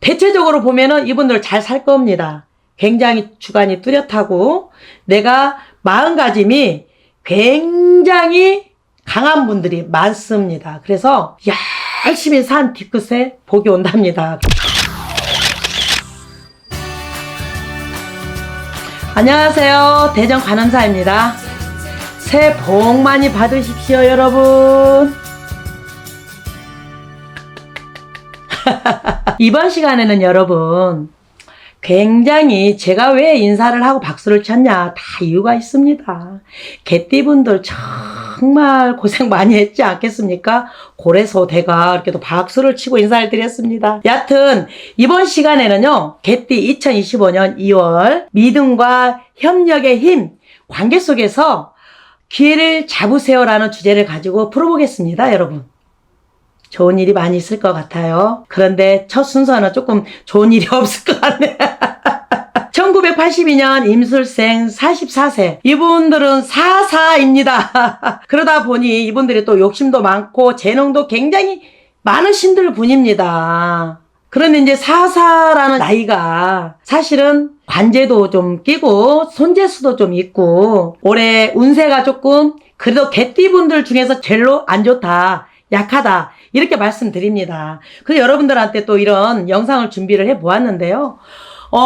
대체적으로 보면은 이분들 잘 살 겁니다. 굉장히 주관이 뚜렷하고 내가 마음가짐이 굉장히 강한 분들이 많습니다. 그래서 열심히 산 뒤끝에 복이 온답니다. 안녕하세요. 대전 관음사입니다. 새해 복 많이 받으십시오, 여러분. 이번 시간에는 여러분, 굉장히 제가 왜 인사를 하고 박수를 쳤냐, 다 이유가 있습니다. 개띠분들 정말 고생 많이 했지 않겠습니까? 고래소 대가 이렇게 또 박수를 치고 인사를 드렸습니다. 여하튼 이번 시간에는요, 개띠 2025년 2월 믿음과 협력의 힘, 관계 속에서 기회를 잡으세요라는 주제를 가지고 풀어보겠습니다, 여러분. 좋은 일이 많이 있을 것 같아요. 그런데 첫 순서는 조금 좋은 일이 없을 것 같네요. 1982년 임술생 44세. 이분들은 사사입니다. 그러다 보니 이분들이 또 욕심도 많고 재능도 굉장히 많으신 분입니다. 그런데 이제 사사라는 나이가 사실은 관제도 좀 끼고 손재수도 좀 있고 올해 운세가 조금 그래도 개띠분들 중에서 제일로 안 좋다, 약하다, 이렇게 말씀드립니다. 그래서 여러분들한테 또 이런 영상을 준비를 해 보았는데요.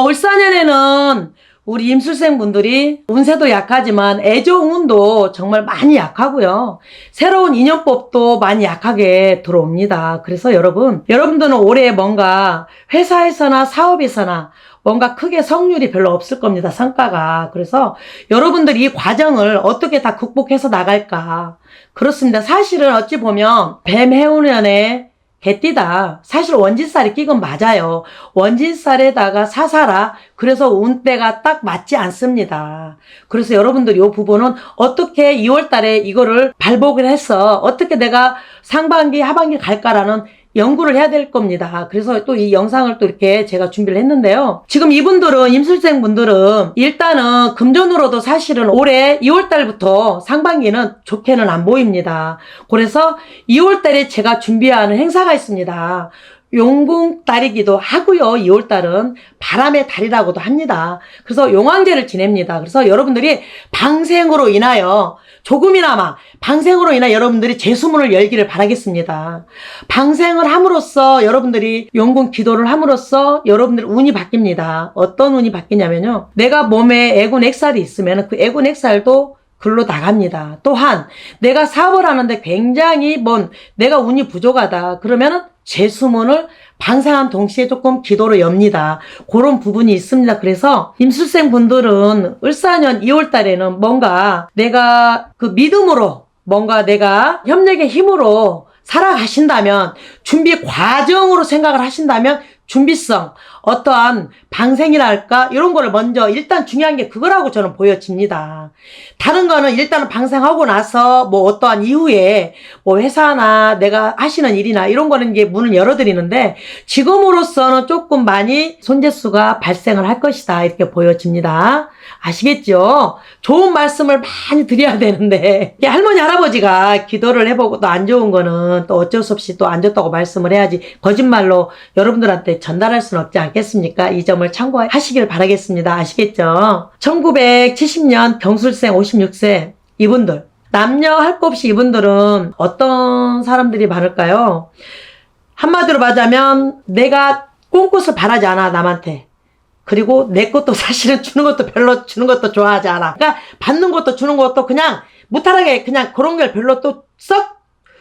을사년에는 우리 임술생 분들이 운세도 약하지만 애정운도 정말 많이 약하고요. 새로운 인연법도 많이 약하게 들어옵니다. 그래서 여러분들은 올해 뭔가 회사에서나 사업에서나 뭔가 크게 성률이 별로 없을 겁니다. 성과가. 그래서 여러분들이 이 과정을 어떻게 다 극복해서 나갈까. 그렇습니다. 사실은 어찌 보면 뱀해운년에 개띠다. 사실 원진살이 끼건 맞아요. 원진살에다가 사사라. 그래서 운때가 딱 맞지 않습니다. 그래서 여러분들 이 부분은 어떻게 2월 달에 이거를 발복을 해서 어떻게 내가 상반기, 하반기 갈까라는 연구를 해야 될 겁니다. 그래서 또 이 영상을 또 이렇게 제가 준비를 했는데요. 지금 이분들은, 임술생 분들은 일단은 금전으로도 사실은 올해 2월 달부터 상반기는 좋게는 안 보입니다. 그래서 2월 달에 제가 준비하는 행사가 있습니다. 용궁달이기도 하고요. 2월 달은 바람의 달이라고도 합니다. 그래서 용왕제를 지냅니다. 그래서 여러분들이 방생으로 인하여 조금이나마 방생으로 인하여 여러분들이 재수문을 열기를 바라겠습니다. 방생을 함으로써 여러분들이 용궁 기도를 함으로써 여러분들 운이 바뀝니다. 어떤 운이 바뀌냐면요, 내가 몸에 애군 액살이 있으면 그 애군 액살도 글로 나갑니다. 또한 내가 사업을 하는데 굉장히 내가 운이 부족하다 그러면은 재수문을 방생한 동시에 조금 기도를 엽니다. 그런 부분이 있습니다. 그래서 임술생 분들은 을사년 2월 달에는 뭔가 내가 그 믿음으로, 뭔가 내가 협력의 힘으로 살아가신다면, 준비 과정으로 생각을 하신다면 준비성, 어떠한 방생이랄까 이런 거를 먼저, 일단 중요한 게 그거라고 저는 보여집니다. 다른 거는 일단은 방생하고 나서 어떠한 이후에 회사나 내가 하시는 일이나 이런 거는 이제 문을 열어드리는데, 지금으로서는 조금 많이 손재수가 발생을 할 것이다, 이렇게 보여집니다. 아시겠죠? 좋은 말씀을 많이 드려야 되는데 할머니 할아버지가 기도를 해보고 또 안 좋은 거는 또 어쩔 수 없이 또 안 좋다고 말씀을 해야지 거짓말로 여러분들한테 전달할 수는 없지 않겠습니까? 이 점을 참고하시길 바라겠습니다. 아시겠죠? 1970년 경술생 56세 이분들, 남녀 할 것 없이 이분들은 어떤 사람들이 많을까요? 한마디로 말하자면 내가 꽁꽃을 바라지 않아, 남한테. 그리고 내 것도 사실은 주는 것도 별로 주는 것도 좋아하지 않아. 그러니까 받는 것도 주는 것도 그냥 무탈하게 그냥 그런 걸 별로 또 썩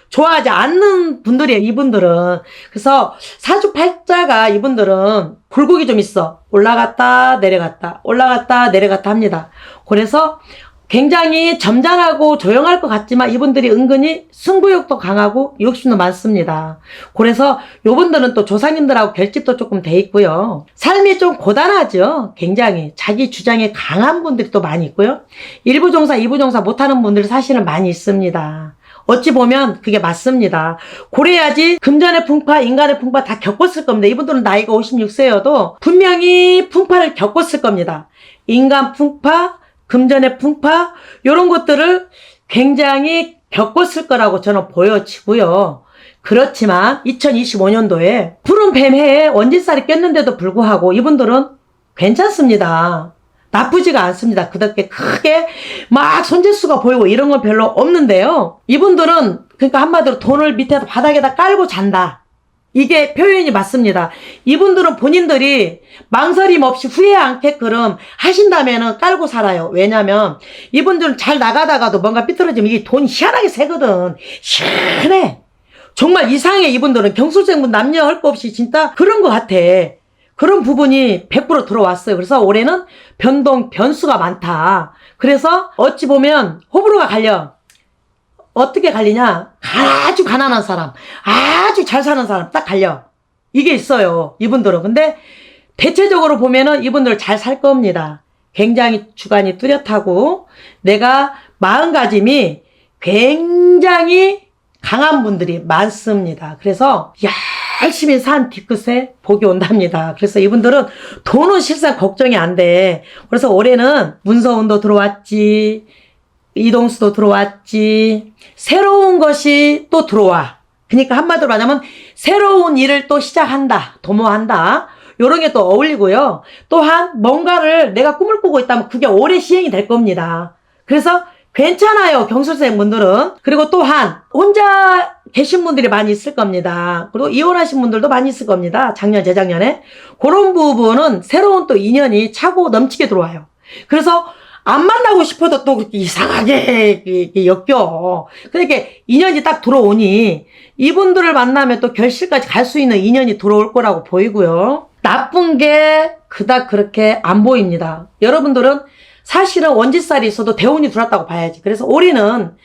좋아하지 않는 분들이에요, 이분들은. 그래서 사주팔자가 이분들은 굴곡이 좀 있어. 올라갔다 내려갔다 올라갔다 내려갔다 합니다. 그래서 굉장히 점잖하고 조용할 것 같지만 이분들이 은근히 승부욕도 강하고 욕심도 많습니다. 그래서 요분들은 또 조상님들하고 결집도 조금 돼 있고요. 삶이 좀 고단하죠. 굉장히 자기 주장에 강한 분들이 또 많이 있고요. 1부 종사, 2부 종사 못하는 분들이 사실은 많이 있습니다. 어찌 보면 그게 맞습니다. 그래야지 금전의 풍파, 인간의 풍파 다 겪었을 겁니다. 이분들은 나이가 56세여도 분명히 풍파를 겪었을 겁니다. 인간 풍파, 금전의 풍파, 이런 것들을 굉장히 겪었을 거라고 저는 보여지고요. 그렇지만 2025년도에 푸른 뱀 해에 원진살이 꼈는데도 불구하고 이분들은 괜찮습니다. 나쁘지가 않습니다. 그렇게 크게 막 손재수가 보이고 이런 건 별로 없는데요. 이분들은 그러니까 한마디로 돈을 밑에다 바닥에다 깔고 잔다. 이게 표현이 맞습니다. 이분들은 본인들이 망설임 없이 후회 않게끔 하신다면은 깔고 살아요. 왜냐면 이분들은 잘 나가다가도 뭔가 삐뚤어지면 이게 돈 희한하게 새거든. 희한해. 정말 이상해. 이분들은 경술생분 남녀 할 거 없이 진짜 그런 것 같아. 그런 부분이 100% 들어왔어요. 그래서 올해는 변수가 많다. 그래서 어찌 보면 호불호가 갈려. 어떻게 갈리냐? 아주 가난한 사람, 아주 잘 사는 사람 딱 갈려. 이게 있어요. 이분들은. 근데 대체적으로 보면은 이분들 잘 살 겁니다. 굉장히 주관이 뚜렷하고 내가 마음가짐이 굉장히 강한 분들이 많습니다. 그래서 열심히 산 뒤끝에 복이 온답니다. 그래서 이분들은 돈은 실상 걱정이 안 돼. 그래서 올해는 문서운도 들어왔지, 이동수도 들어왔지, 새로운 것이 또 들어와. 그러니까 한마디로 말하면 새로운 일을 또 시작한다, 도모한다. 요런 게 또 어울리고요. 또한 뭔가를 내가 꿈을 꾸고 있다면 그게 올해 시행이 될 겁니다. 그래서 괜찮아요, 경술생 분들은. 그리고 또한 혼자 계신 분들이 많이 있을 겁니다. 그리고 이혼하신 분들도 많이 있을 겁니다. 작년, 재작년에. 그런 부분은 새로운 또 인연이 차고 넘치게 들어와요. 그래서 안 만나고 싶어도 또 그렇게 이상하게 엮여. 그러니까 인연이 딱 들어오니 이분들을 만나면 또 결실까지 갈 수 있는 인연이 들어올 거라고 보이고요. 나쁜 게 그닥 그렇게 안 보입니다. 여러분들은 사실은 원짓살이 있어도 대운이 들어왔다고 봐야지. 그래서 올해는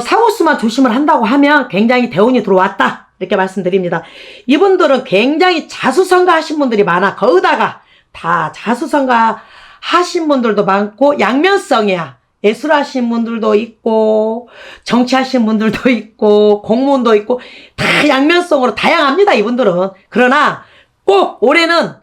사고수만 조심을 한다고 하면 굉장히 대운이 들어왔다, 이렇게 말씀드립니다. 이분들은 굉장히 자수성가 하신 분들이 많아. 거기다가 다 자수성가 하신 분들도 많고 양면성이야. 예술하신 분들도 있고 정치하신 분들도 있고 공무원도 있고 다 양면성으로 다양합니다. 이분들은. 그러나 꼭 올해는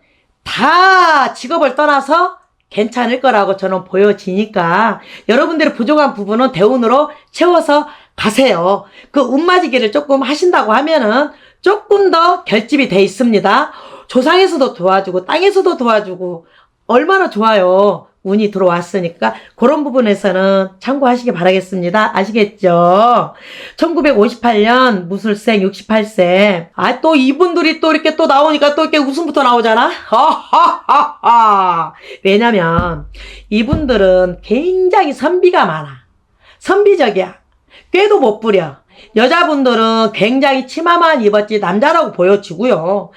다 직업을 떠나서 괜찮을 거라고 저는 보여지니까 여러분들의 부족한 부분은 대운으로 채워서 가세요. 그 운맞이기를 조금 하신다고 하면은 조금 더 결집이 돼 있습니다. 조상에서도 도와주고 땅에서도 도와주고 얼마나 좋아요. 운이 들어왔으니까 그런 부분에서는 참고하시기 바라겠습니다. 아시겠죠? 1958년 무술생 68세. 아, 또 이분들이 또 이렇게 또 나오니까 또 이렇게 웃음부터 나오잖아? 하하하하. 왜냐면 이분들은 굉장히 선비가 많아. 선비적이야. 꾀도 못 부려. 여자분들은 굉장히 치마만 입었지 남자라고 보여지고요.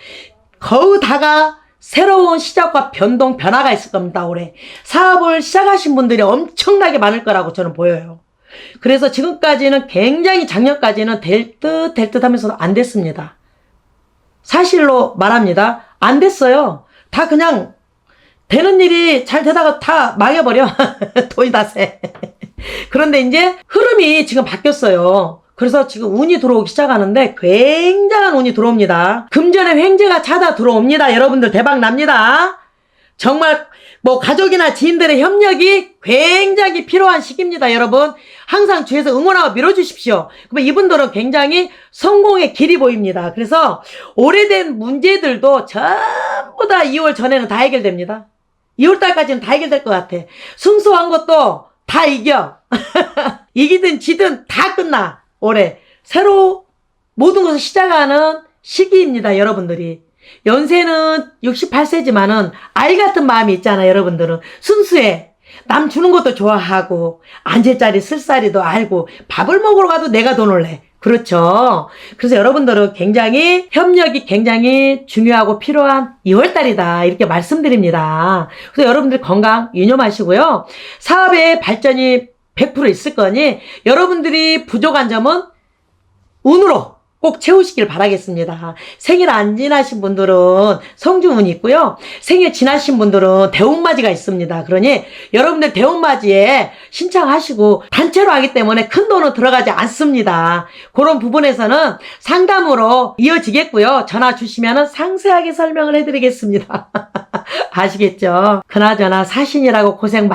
거기다가 새로운 시작과 변동, 변화가 있을 겁니다, 올해. 사업을 시작하신 분들이 엄청나게 많을 거라고 저는 보여요. 그래서 지금까지는 굉장히 작년까지는 될 듯 하면서도 안 됐습니다. 사실로 말합니다. 안 됐어요. 다 그냥 되는 일이 잘 되다가 다 망해버려. 돈이 다 새. 그런데 이제 흐름이 지금 바뀌었어요. 그래서 지금 운이 들어오기 시작하는데 굉장한 운이 들어옵니다. 금전의 횡재가 찾아 들어옵니다. 여러분들 대박 납니다. 정말 뭐 가족이나 지인들의 협력이 굉장히 필요한 시기입니다. 여러분 항상 주위에서 응원하고 밀어주십시오. 그러면 이분들은 굉장히 성공의 길이 보입니다. 그래서 오래된 문제들도 전부 다 2월 전에는 다 해결됩니다. 2월달까지는 다 해결될 것 같아. 승소한 것도 다 이겨. 이기든 지든 다 끝나. 올해 새로 모든 것을 시작하는 시기입니다. 여러분들이 연세는 68세지만은 아이 같은 마음이 있잖아요. 여러분들은 순수해. 남 주는 것도 좋아하고 앉을 쓸자리도 알고 밥을 먹으러 가도 내가 돈을 내. 그렇죠. 그래서 여러분들은 굉장히 협력이 굉장히 중요하고 필요한 2월달이다, 이렇게 말씀드립니다. 그래서 여러분들 건강 유념하시고요. 사업의 발전이 100% 있을 거니 여러분들이 부족한 점은 운으로 꼭 채우시길 바라겠습니다. 생일 안 지나신 분들은 성주운이 있고요. 생일 지나신 분들은 대운맞이가 있습니다. 그러니 여러분들 대운맞이에 신청하시고 단체로 하기 때문에 큰 돈은 들어가지 않습니다. 그런 부분에서는 상담으로 이어지겠고요. 전화 주시면 상세하게 설명을 해드리겠습니다. 아시겠죠? 그나저나 사신이라고 고생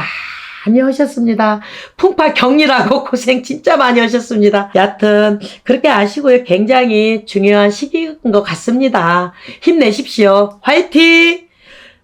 많이 하셨습니다. 풍파 격리라고 고생 진짜 많이 하셨습니다. 여하튼 그렇게 아시고요. 굉장히 중요한 시기인 것 같습니다. 힘내십시오. 화이팅!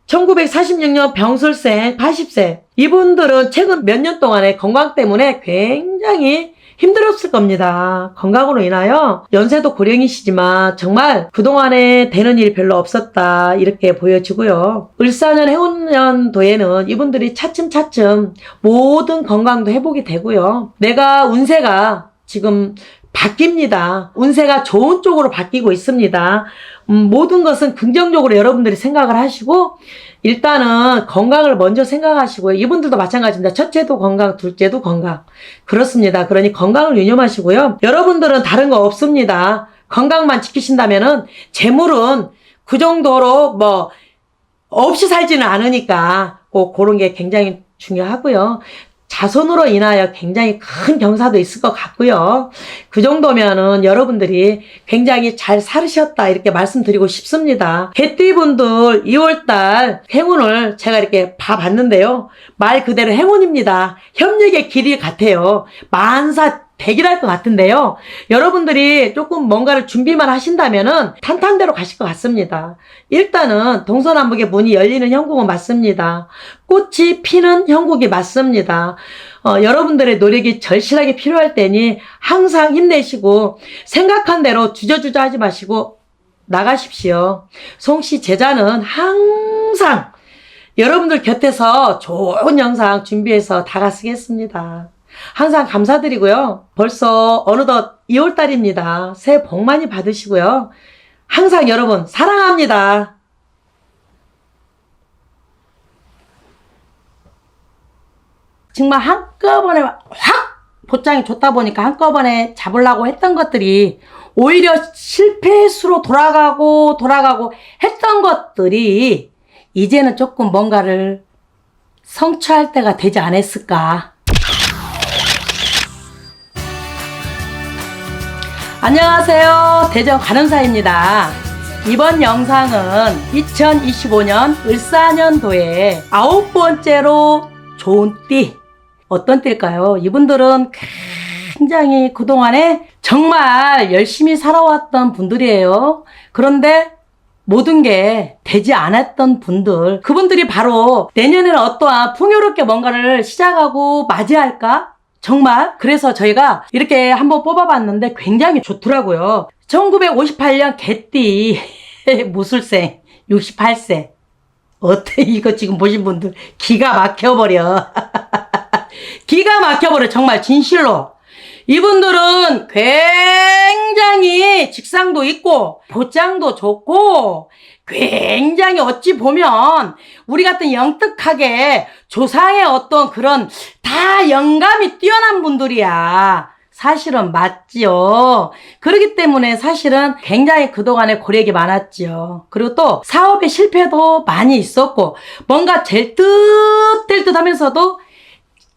1946년 병술생 80세. 이분들은 최근 몇 년 동안에 건강 때문에 굉장히 힘들었을 겁니다. 건강으로 인하여 연세도 고령이시지만 정말 그동안에 되는 일이 별로 없었다 이렇게 보여지고요. 을사년 해운년도에는 이분들이 차츰차츰 모든 건강도 회복이 되고요. 내가 운세가 지금 바뀝니다. 운세가 좋은 쪽으로 바뀌고 있습니다. 모든 것은 긍정적으로 여러분들이 생각을 하시고 일단은 건강을 먼저 생각하시고요. 이분들도 마찬가지입니다. 첫째도 건강, 둘째도 건강. 그렇습니다. 그러니 건강을 유념하시고요. 여러분들은 다른 거 없습니다. 건강만 지키신다면은 재물은 그 정도로 뭐 없이 살지는 않으니까 꼭 그런 게 굉장히 중요하고요. 자손으로 인하여 굉장히 큰 경사도 있을 것 같고요. 그 정도면은 여러분들이 굉장히 잘 살으셨다 이렇게 말씀드리고 싶습니다. 개띠분들 2월달 행운을 제가 이렇게 봐봤는데요. 말 그대로 행운입니다. 협력의 길이 같아요. 만사 백이랄 것 같은데요. 여러분들이 조금 뭔가를 준비만 하신다면은 탄탄대로 가실 것 같습니다. 일단은 동서남북의 문이 열리는 형국은 맞습니다. 꽃이 피는 형국이 맞습니다. 여러분들의 노력이 절실하게 필요할 때니 항상 힘내시고 생각한 대로 주저주저 하지 마시고 나가십시오. 송씨 제자는 항상 여러분들 곁에서 좋은 영상 준비해서 다가서겠습니다. 항상 감사드리고요. 벌써 어느덧 2월달입니다. 새해 복 많이 받으시고요. 항상 여러분 사랑합니다. 정말 한꺼번에 확 보장이 좋다 보니까 한꺼번에 잡으려고 했던 것들이 오히려 실패수로 돌아가고 했던 것들이 이제는 조금 뭔가를 성취할 때가 되지 않았을까. 안녕하세요. 대전 관음사입니다. 이번 영상은 2025년 을사년도에 9번째로 좋은 띠. 어떤 띠일까요? 이분들은 굉장히 그동안에 정말 열심히 살아왔던 분들이에요. 그런데 모든 게 되지 않았던 분들. 그분들이 바로 내년에는 어떠한 풍요롭게 뭔가를 시작하고 맞이할까? 정말 그래서 저희가 이렇게 한번 뽑아봤는데 굉장히 좋더라고요. 1958년 개띠 무술생 68세. 어때 이거 지금 보신 분들 기가 막혀버려. 기가 막혀버려 정말 진실로. 이분들은 굉장히 직상도 있고 보장도 좋고 굉장히 어찌 보면 우리 같은 영특하게 조상의 어떤 그런 다 영감이 뛰어난 분들이야. 사실은 맞지요. 그렇기 때문에 사실은 굉장히 그동안에 고력이 많았지요. 그리고 또 사업의 실패도 많이 있었고 뭔가 될 듯 하면서도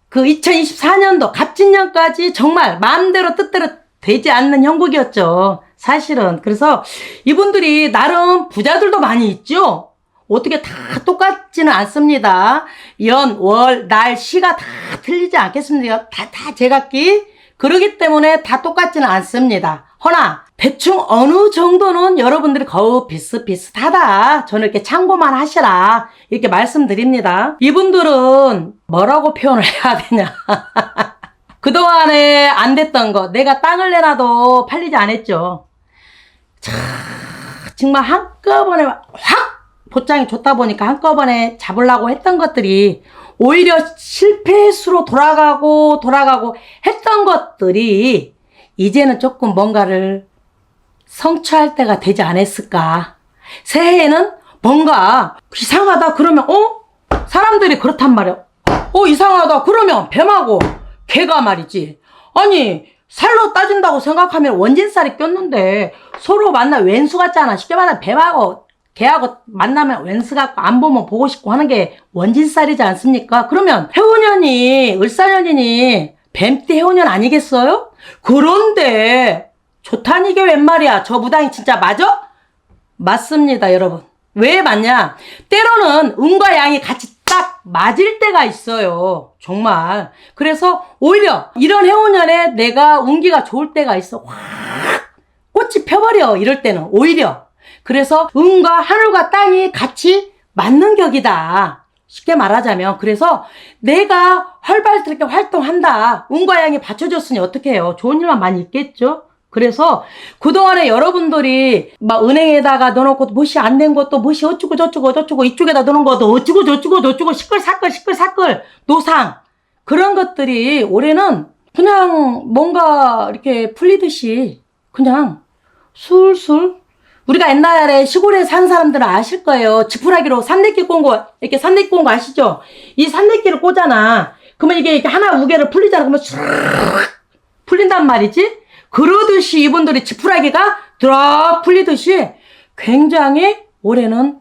그 2024년도 갑진년까지 정말 마음대로 뜻대로 되지 않는 형국이었죠. 사실은. 그래서 이분들이 나름 부자들도 많이 있죠. 어떻게 다 똑같지는 않습니다. 연, 월, 날, 시가 다 틀리지 않겠습니까? 다 제각기. 그러기 때문에 다 똑같지는 않습니다. 허나 대충 어느 정도는 여러분들이 거의 비슷비슷하다. 저는 이렇게 참고만 하시라. 이렇게 말씀드립니다. 이분들은 뭐라고 표현을 해야 되냐. 그동안에 안 됐던 거 내가 땅을 내놔도 팔리지 않았죠. 자, 정말 한꺼번에 확 보장이 좋다 보니까 한꺼번에 잡으려고 했던 것들이 오히려 실패수로 돌아가고 했던 것들이 이제는 조금 뭔가를 성취할 때가 되지 않았을까. 새해에는 뭔가 이상하다 그러면 사람들이 그렇단 말이야. 이상하다 그러면 뱀하고 개가 말이지. 아니 살로 따진다고 생각하면 원진살이 꼈는데 서로 만나 왼수 같잖아. 쉽게 말하면 뱀하고 개하고 만나면 왼수 같고 안 보면 보고 싶고 하는 게 원진살이지 않습니까? 그러면 해운년이 을사년이니 뱀띠 해운년 아니겠어요? 그런데 좋다니 이게 웬 말이야. 저 무당이 진짜 맞아? 맞습니다 여러분. 왜 맞냐? 때로는 음과 양이 같이 딱 맞을 때가 있어요. 정말. 그래서 오히려 이런 해운년에 내가 운기가 좋을 때가 있어. 확 꽃이 펴버려. 이럴 때는 오히려. 그래서 운과 하늘과 땅이 같이 맞는 격이다. 쉽게 말하자면. 그래서 내가 활발하게 활동한다. 운과 양이 받쳐줬으니 어떻게 해요? 좋은 일만 많이 있겠죠? 그래서 그동안에 여러분들이 막 은행에다가 넣어놓고 무엇이 안 된 것도 무엇이 어쩌고 저쩌고 이쪽에다 넣어놓은 것도 어쩌고 저쩌고 시끌사끌 노상 그런 것들이 올해는 그냥 뭔가 이렇게 풀리듯이 그냥 술술 우리가 옛날에 시골에 산 사람들은 아실 거예요. 지푸라기로 산대끼 꽂은 거 이렇게 산대끼 꽂은 거 아시죠? 이 산대끼를 꽂잖아. 그러면 이게 하나 무게를 풀리잖아. 그러면 쑥 풀린단 말이지. 그러듯이 이분들이 지푸라기가 드럭 풀리듯이 굉장히 올해는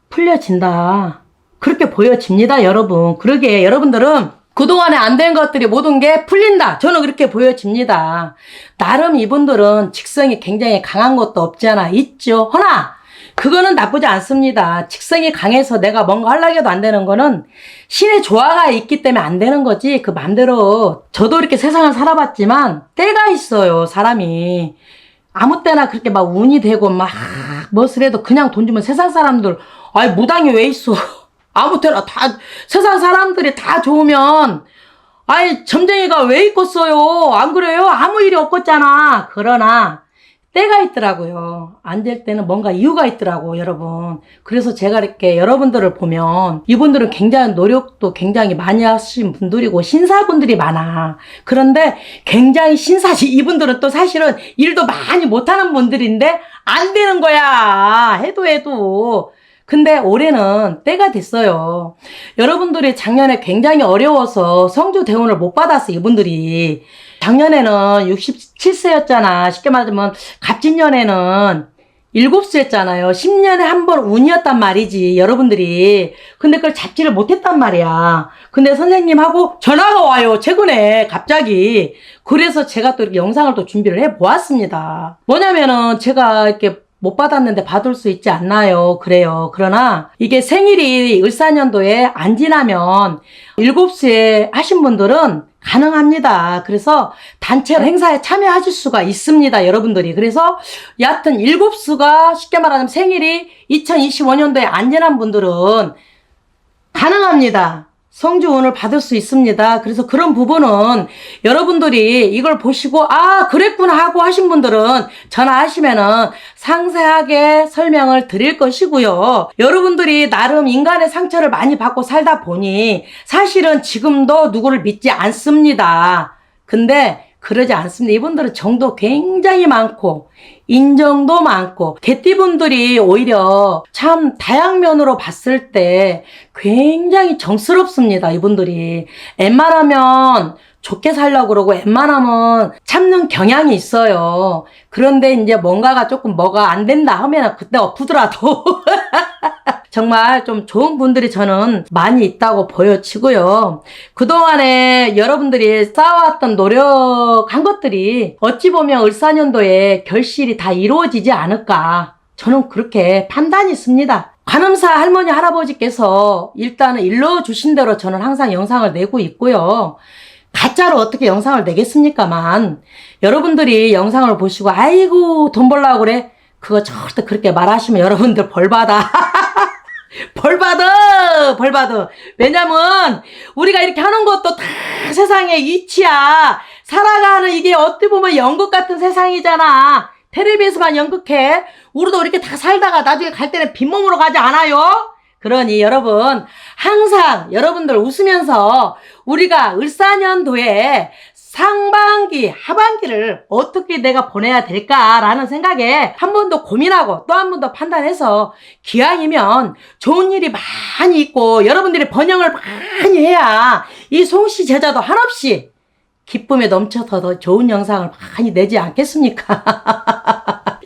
풀려진다. 그렇게 보여집니다, 여러분. 그러게 여러분들은 그동안에 안 된 것들이 모든 게 풀린다. 저는 그렇게 보여집니다. 나름 이분들은 직성이 굉장히 강한 것도 없지 않아 있죠. 허나 그거는 나쁘지 않습니다. 직성이 강해서 내가 뭔가 하려고 해도 안 되는 거는 신의 조화가 있기 때문에 안 되는 거지. 그 맘대로 저도 이렇게 세상을 살아봤지만 때가 있어요. 사람이 아무 때나 그렇게 막 운이 되고 막 무엇을 해도 그냥 돈 주면 세상 사람들 아이 무당이 왜 있어. 아무 때나 다 세상 사람들이 다 좋으면 아이 점쟁이가 왜 있겠어요. 안 그래요? 아무 일이 없겠잖아. 그러나 때가 있더라고요. 안 될 때는 뭔가 이유가 있더라고, 여러분. 그래서 제가 이렇게 여러분들을 보면 이분들은 굉장히 노력도 굉장히 많이 하신 분들이고 신사분들이 많아. 그런데 굉장히 신사지. 이분들은 또 사실은 일도 많이 못하는 분들인데 안 되는 거야. 해도. 근데 올해는 때가 됐어요. 여러분들이 작년에 굉장히 어려워서 성주 대운을 못 받았어, 이분들이. 작년에는 67세였잖아. 쉽게 말하자면 갑진년에는 7수였잖아요. 10년에 한 번 운이었단 말이지, 여러분들이. 근데 그걸 잡지를 못했단 말이야. 근데 선생님하고 전화가 와요, 최근에 갑자기. 그래서 제가 또 이렇게 영상을 또 준비를 해보았습니다. 뭐냐면은 제가 이렇게 못 받았는데 받을 수 있지 않나요? 그래요. 그러나 이게 생일이 을사년도에 안 지나면 7수에 하신 분들은 가능합니다. 그래서 단체로 행사에 참여하실 수가 있습니다, 여러분들이. 그래서 여하튼 7수가 쉽게 말하자면 생일이 2025년도에 안 지난 분들은 가능합니다. 성주운을 받을 수 있습니다. 그래서 그런 부분은 여러분들이 이걸 보시고 아 그랬구나 하고 하신 분들은 전화하시면은 상세하게 설명을 드릴 것이고요. 여러분들이 나름 인간의 상처를 많이 받고 살다 보니 사실은 지금도 누구를 믿지 않습니다. 근데 그러지 않습니다. 이분들은 정도 굉장히 많고 인정도 많고 개띠분들이 오히려 참 다양면으로 봤을 때 굉장히 정스럽습니다. 이분들이 웬만하면 좋게 살려고 그러고 웬만하면 참는 경향이 있어요. 그런데 이제 뭔가가 조금 뭐가 안 된다 하면 그때 엎으더라도 정말 좀 좋은 분들이 저는 많이 있다고 보여지고요. 그동안에 여러분들이 쌓아왔던 노력한 것들이 어찌 보면 을사년도에 결실이 다 이루어지지 않을까. 저는 그렇게 판단이 있습니다. 관음사 할머니 할아버지께서 일단은 일러주신 대로 저는 항상 영상을 내고 있고요. 가짜로 어떻게 영상을 내겠습니까만 여러분들이 영상을 보시고 아이고 돈 벌려고 그래? 그거 절대 그렇게 말하시면 여러분들 벌받아. 벌받아. 왜냐면 우리가 이렇게 하는 것도 다 세상의 이치야. 살아가는 이게 어떻게 보면 연극 같은 세상이잖아. 텔레비에서만 연극해. 우리도 이렇게 다 살다가 나중에 갈 때는 빈몸으로 가지 않아요? 그러니 여러분 항상 여러분들 웃으면서 우리가 을사년도에 상반기, 하반기를 어떻게 내가 보내야 될까라는 생각에 한 번 더 고민하고 또 한 번 더 판단해서 기왕이면 좋은 일이 많이 있고 여러분들이 번영을 많이 해야 이 송씨 제자도 한없이 기쁨에 넘쳐서 더 좋은 영상을 많이 내지 않겠습니까?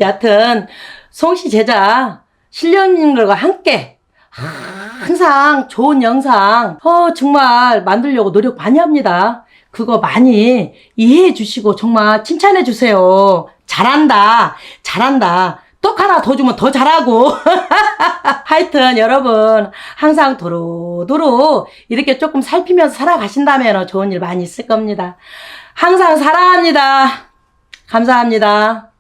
여하튼 송씨 제자 신령님들과 함께 항상 좋은 영상 정말 만들려고 노력 많이 합니다. 그거 많이 이해해 주시고 정말 칭찬해 주세요. 잘한다. 똑 하나 더 주면 더 잘하고. 하여튼 여러분 항상 도로도로 이렇게 조금 살피면서 살아가신다면 좋은 일 많이 있을 겁니다. 항상 사랑합니다. 감사합니다.